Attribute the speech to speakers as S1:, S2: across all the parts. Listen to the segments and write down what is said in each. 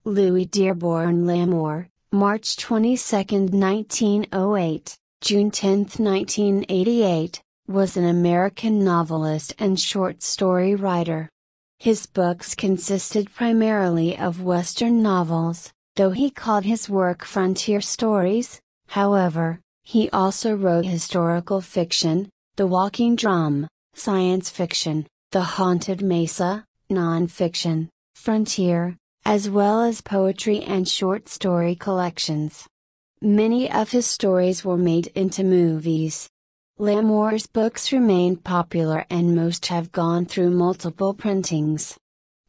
S1: Louis Dearborn Lamore, March 22, 1908, June 10, 1988, was an American novelist and short story writer. His books consisted primarily of Western novels, though he called his work frontier stories. However, he also wrote historical fiction, The Walking Drum, science fiction, The Haunted Mesa, non-fiction, frontier, as well as poetry and short story collections. Many of his stories were made into movies. Lamore's books remain popular and most have gone through multiple printings.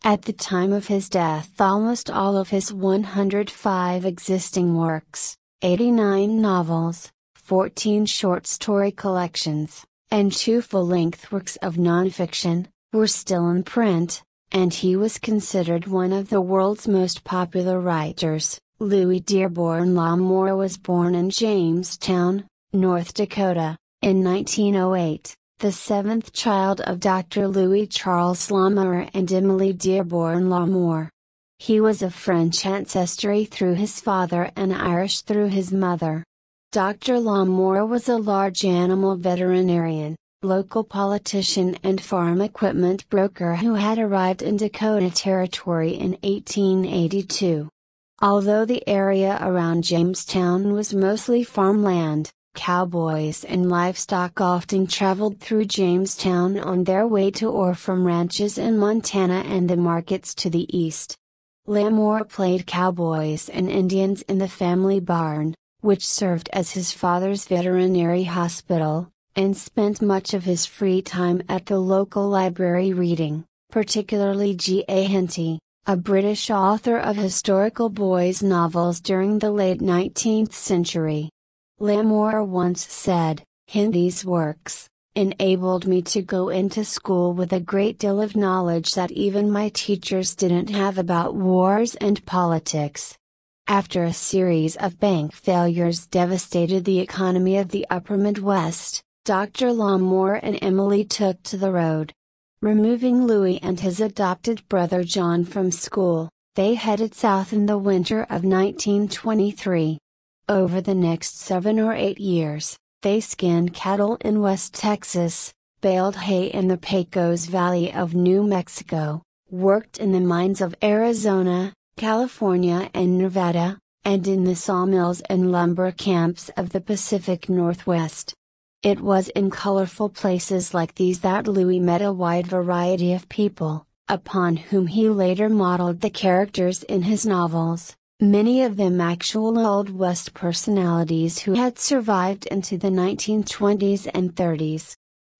S1: At the time of his death, almost all of his 105 existing works, 89 novels, 14 short story collections, and 2 full-length works of nonfiction, were still in print, and he was considered one of the world's most popular writers. Louis Dearborn Lamore was born in Jamestown, North Dakota, in 1908, the 7th child of Dr. Louis Charles Lamore and Emily Dearborn Lamore. He was of French ancestry through his father and Irish through his mother. Dr. Lamore was a large animal veterinarian, local politician and farm equipment broker who had arrived in Dakota Territory in 1882. Although the area around Jamestown was mostly farmland, cowboys and livestock often traveled through Jamestown on their way to or from ranches in Montana and the markets to the east. Lamore played cowboys and Indians in the family barn, which served as his father's veterinary hospital, and spent much of his free time at the local library reading, particularly G. A. Henty, a British author of historical boys' novels during the late 19th century. Lamore once said, "Henty's works enabled me to go into school with a great deal of knowledge that even my teachers didn't have about wars and politics." After a series of bank failures devastated the economy of the upper Midwest, Dr. Lamore and Emily took to the road. Removing Louis and his adopted brother John from school, they headed south in the winter of 1923. Over the next 7 or 8 years, they skinned cattle in West Texas, baled hay in the Pecos Valley of New Mexico, worked in the mines of Arizona, California and Nevada, and in the sawmills and lumber camps of the Pacific Northwest. It was in colorful places like these that Louis met a wide variety of people, upon whom he later modeled the characters in his novels, many of them actual Old West personalities who had survived into the 1920s and 30s.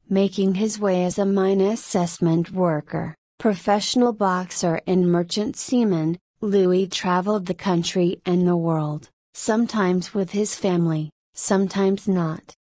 S1: Making his way as a mine assessment worker, professional boxer and merchant seaman, Louis traveled the country and the world, sometimes with his family, sometimes not.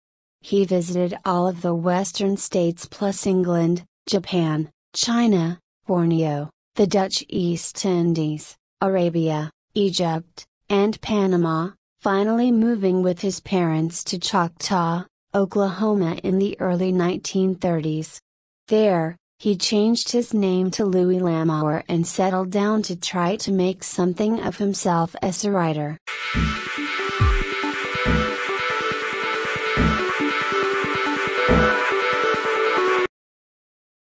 S1: He visited all of the western states plus England, Japan, China, Borneo, the Dutch East Indies, Arabia, Egypt, and Panama, finally moving with his parents to Choctaw, Oklahoma in the early 1930s. There, he changed his name to Louis Lamore and settled down to try to make something of himself as a writer.